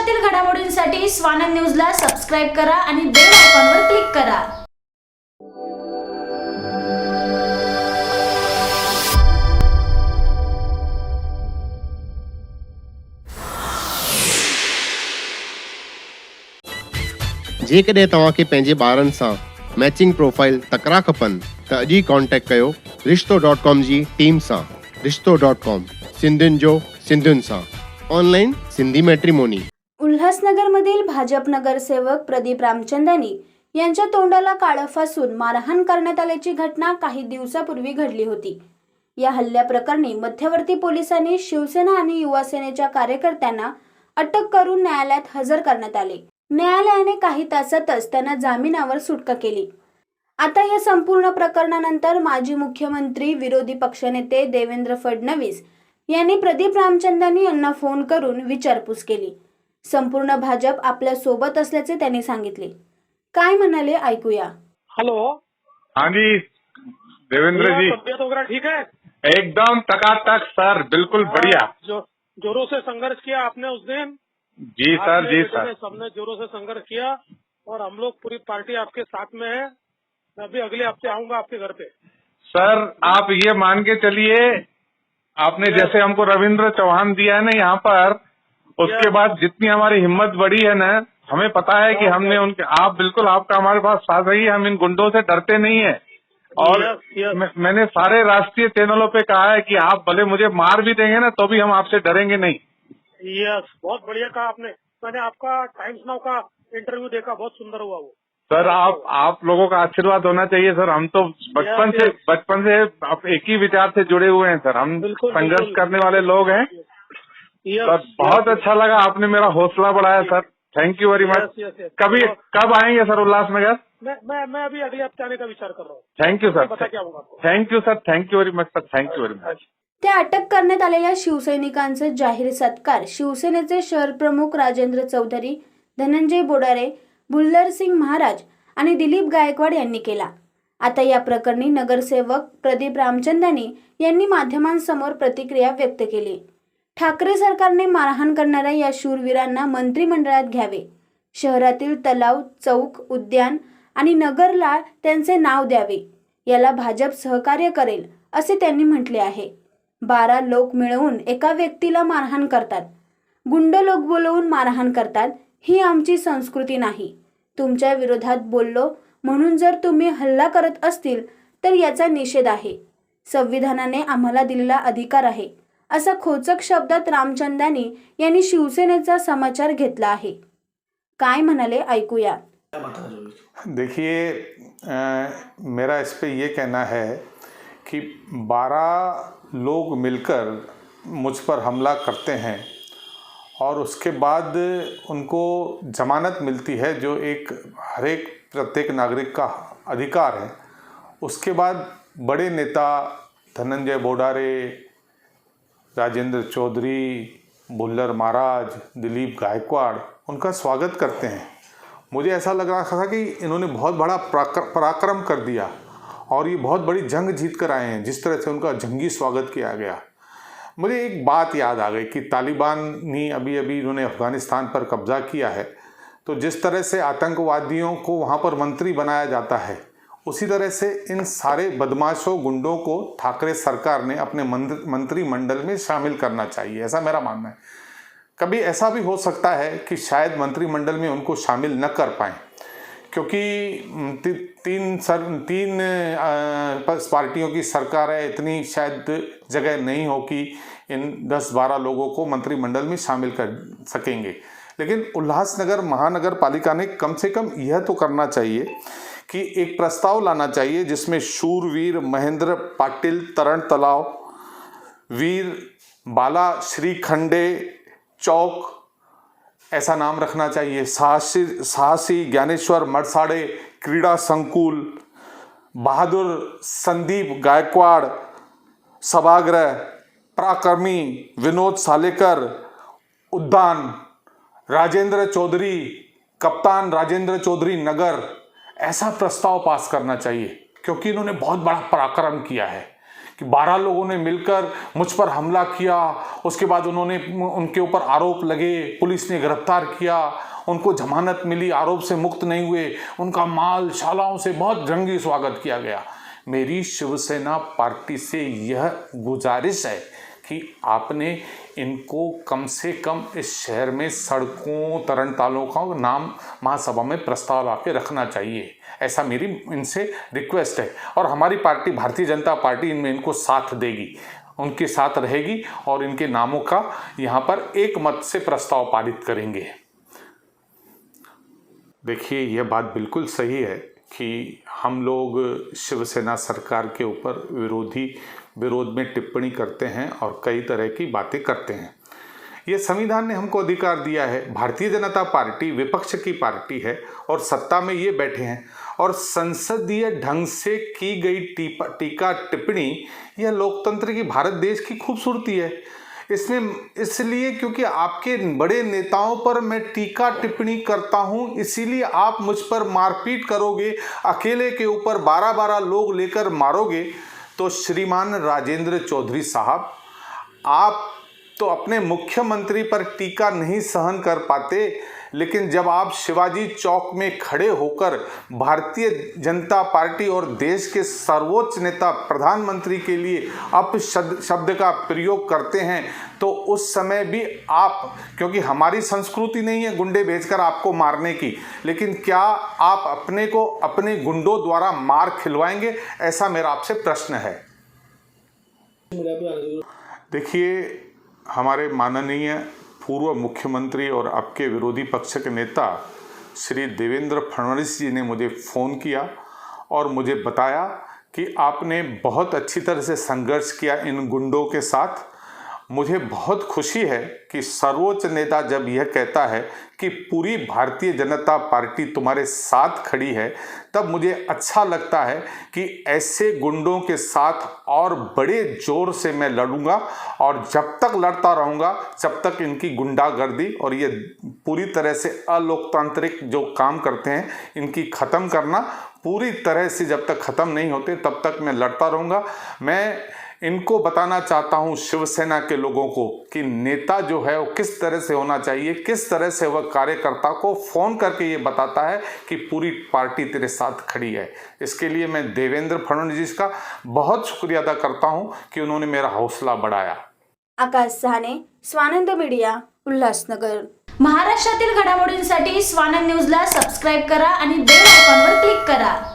देशातील घडामोडींसाठी स्वानंद न्यूजला सबस्क्राईब करा आणि बेल आयकॉनवर क्लिक करा। जेकॾहिं तव्हांखे पंहिंजे ॿारनि सां मैचिंग प्रोफाइल तकरा खपनि त अॼु ई कॉन्टेक्ट कयो रिश्तो.com जी टीम सां। रिश्तो.com सिंधियुनि जो सिंधियुनि सां ऑनलाइन सिंधी मैट्रिमोनी। उल्हासनगरमधील भाजप नगरसेवक प्रदीप रामचंदानी यांच्या तोंडाला काळं फासून मारहाण करण्यात आल्याची घटना काही दिवसापूर्वी घडली होती। या हल्ल्याप्रकरणी मध्यवर्ती पोलिसांनी शिवसेना आणि युवा सेनेच्या कार्यकर्त्यांना अटक करून न्यायालयात हजर करण्यात आले। न्यायालयाने काही तासातच त्यांना जामिनावर सुटका केली। आता या संपूर्ण प्रकरणानंतर माजी मुख्यमंत्री विरोधी पक्षनेते देवेंद्र फडणवीस यांनी प्रदीप रामचंदानी यांना फोन करून विचारपूस केली। संपूर्ण भाजप आपल्या सोबत असल्याचे त्यांनी सांगितले। काय म्हणाले ऐकूया। हेलो। हाँ जी देवेंद्र जी, तबीयत वगैरह ठीक है? एकदम टकाटक सर, बिल्कुल बढ़िया। जो जोरों से संघर्ष किया आपने उस दिन। जी सर, जी सर। सबने जोरों से संघर्ष किया और हम लोग पूरी पार्टी आपके साथ में है। मैं भी अगले हफ्ते आऊंगा आपके घर पे। सर आप ये मान के चलिए, आपने जैसे हमको रविंद्र चौहान दिया है ना यहाँ पर, उसके बाद जितनी हमारी हिम्मत बढ़ी है ना, हमें पता है कि हमने उनके, आप बिल्कुल आपका हमारे पास साथ रही है, हम इन गुंडों से डरते नहीं है। और मैंने सारे राष्ट्रीय चैनलों पे कहा है कि आप भले मुझे मार भी देंगे ना तो भी हम आपसे डरेंगे नहीं। यस, बहुत बढ़िया कहा आपने। मैंने आपका टाइम्स नाउ का इंटरव्यू देखा, बहुत सुंदर हुआ वो। सर आप लोगों का आशीर्वाद होना चाहिए सर। हम तो बचपन से आप एक ही विचार से जुड़े हुए हैं सर। हम संघर्ष करने वाले लोग हैं। सर बहुत अच्छा लगा, आपने मेरा हौसला बढ़ाया sir. Thank you very much. कब आएंगे सर उल्लासनगर? मैं अभी अगले हफ्ते आने का विचार कर रहा हूँ। Thank you sir. बता के आऊंगा आपको। Thank you sir, thank you very much sir, thank you very much. त्या अटक करण्यात आलेल्या शिवसैनिकांचे जाहीर सत्कार शिवसेनेचे शहर प्रमुख राजेंद्र चौधरी, धनंजय बोडारे, बुल्लर सिंग महाराज आणि दिलीप गायकवाड यांनी केला। आता या प्रकरणी नगरसेवक प्रदीप रामचंदानी यांनी माध्यमांसमोर प्रतिक्रिया व्यक्त केली। ठाकरे सरकारने मारहाण करणाऱ्या या शूरवीरांना मंत्रिमंडळात घ्यावे। शहरातील तलाव, चौक, उद्यान आणि नगरला त्यांचे नाव द्यावे। याला भाजप सहकार्य करेल असे त्यांनी म्हटले आहे। 12 लोक मिळवून एका व्यक्तीला मारहाण करतात, गुंड लोक बोलवून मारहाण करतात, ही आमची संस्कृती नाही। तुमच्या विरोधात बोललो म्हणून जर तुम्ही हल्ला करत असतील तर याचा निषेध आहे। संविधानाने आम्हाला दिलेला अधिकार आहे, असा खोचक शब्दात रामचंदानी यांनी शिवसेनेचा समाचार घेतला आहे। काय म्हणाले ऐकूया। देखिए, मेरा इस पे ये कहना है कि 12 लोग मिलकर मुझ पर हमला करते हैं और उसके बाद उनको जमानत मिलती है, जो एक हर एक प्रत्येक नागरिक का अधिकार है। उसके बाद बड़े नेता धनंजय बोडारे, राजेंद्र चौधरी, बुल्लर महाराज, दिलीप गायकवाड़ उनका स्वागत करते हैं। मुझे ऐसा लग रहा था कि इन्होंने बहुत बड़ा पराक्रम कर दिया और ये बहुत बड़ी जंग जीत कर आए हैं, जिस तरह से उनका जंगी स्वागत किया गया। मुझे एक बात याद आ गई कि तालिबान ने अभी इन्होंने अफ़गानिस्तान पर कब्ज़ा किया है, तो जिस तरह से आतंकवादियों को वहाँ पर मंत्री बनाया जाता है, उसी तरह से इन सारे बदमाशों, गुंडों को ठाकरे सरकार ने अपने मंत्रिमंडल में शामिल करना चाहिए, ऐसा मेरा मानना है। कभी ऐसा भी हो सकता है कि शायद मंत्रिमंडल में उनको शामिल न कर पाएँ, क्योंकि तीन पार्टियों की सरकार है, इतनी शायद जगह नहीं हो कि इन 10-12 लोगों को मंत्रिमंडल में शामिल कर सकेंगे। लेकिन उल्लासनगर महानगर पालिका ने कम से कम यह तो करना चाहिए कि एक प्रस्ताव लाना चाहिए जिसमें शूरवीर महेंद्र पाटिल तरण तलाव, वीर बाला श्रीखंडे चौक ऐसा नाम रखना चाहिए, साहसी ज्ञानेश्वर मरसाड़े क्रीड़ा संकुल, बहादुर संदीप गायकवाड़ सभागृह, पराक्रमी विनोद सालेकर उद्यान, राजेंद्र चौधरी कप्तान राजेंद्र चौधरी नगर, ऐसा प्रस्ताव पास करना चाहिए, क्योंकि इन्होंने बहुत बड़ा पराक्रम किया है। कि 12 लोगों ने मिलकर मुझ पर हमला किया, उसके बाद उनके ऊपर आरोप लगे, पुलिस ने गिरफ्तार किया, उनको जमानत मिली, आरोप से मुक्त नहीं हुए, उनका माल शालाओं से बहुत जंगी स्वागत किया गया। मेरी शिवसेना पार्टी से यह गुजारिश है कि आपने इनको कम से कम इस शहर में सड़कों तरणतालों का नाम महासभा में प्रस्ताव ला के रखना चाहिए, ऐसा मेरी इनसे रिक्वेस्ट है। और हमारी पार्टी भारतीय जनता पार्टी इनमें इनको साथ देगी, उनके साथ रहेगी और इनके नामों का यहाँ पर एक मत से प्रस्ताव पारित करेंगे। देखिए, यह बात बिल्कुल सही है कि हम लोग शिवसेना सरकार के ऊपर विरोध में टिप्पणी करते हैं और कई तरह की बातें करते हैं। ये संविधान ने हमको अधिकार दिया है। भारतीय जनता पार्टी विपक्ष की पार्टी है और सत्ता में ये बैठे हैं, और संसदीय ढंग से की गई टीका टिप्पणी यह लोकतंत्र की, भारत देश की खूबसूरती है। इसमें इसलिए क्योंकि आपके बड़े नेताओं पर मैं टीका टिप्पणी करता हूं, इसीलिए आप मुझ पर मारपीट करोगे, अकेले के ऊपर 12-12 लोग लेकर मारोगे। तो श्रीमान राजेंद्र चौधरी साहब, आप तो अपने मुख्यमंत्री पर टीका नहीं सहन कर पाते, लेकिन जब आप शिवाजी चौक में खड़े होकर भारतीय जनता पार्टी और देश के सर्वोच्च नेता प्रधानमंत्री के लिए अपशब्द का प्रयोग करते हैं, तो उस समय भी आप, क्योंकि हमारी संस्कृति नहीं है गुंडे भेजकर आपको मारने की, लेकिन क्या आप अपने को अपने गुंडों द्वारा मार खिलवाएंगे? ऐसा मेरा आपसे प्रश्न है। देखिए, हमारे माननीय पूर्व मुख्यमंत्री और आपके विरोधी पक्ष के नेता श्री देवेंद्र फडणवीस जी ने मुझे फ़ोन किया और मुझे बताया कि आपने बहुत अच्छी तरह से संघर्ष किया इन गुंडों के साथ। मुझे बहुत खुशी है कि सर्वोच्च नेता जब यह कहता है कि पूरी भारतीय जनता पार्टी तुम्हारे साथ खड़ी है, तब मुझे अच्छा लगता है कि ऐसे गुंडों के साथ और बड़े जोर से मैं लड़ूंगा, और जब तक लड़ता रहूंगा जब तक इनकी गुंडागर्दी और ये पूरी तरह से अलोकतांत्रिक जो काम करते हैं इनकी ख़त्म करना पूरी तरह से जब तक ख़त्म नहीं होते तब तक मैं लड़ता रहूंगा। मैं इनको बताना चाहता हूं, शिवसेना के लोगों को, कि नेता जो है वो किस तरह से होना चाहिए, किस तरह से वह कार्यकर्ता को फ़ोन करके ये बताता है कि पूरी पार्टी तेरे साथ खड़ी है। इसके लिए मैं देवेंद्र फडणवीस का बहुत शुक्रिया अदा करता हूं कि उन्होंने मेरा हौसला बढ़ाया। आकाश सहाने, स्वानंद मीडिया, उल्हासनगर। महाराष्ट्रातील घडामोडींसाठी स्वानंद न्यूजला सबस्क्राईब करा आणि बेल आयकॉनवर क्लिक करा।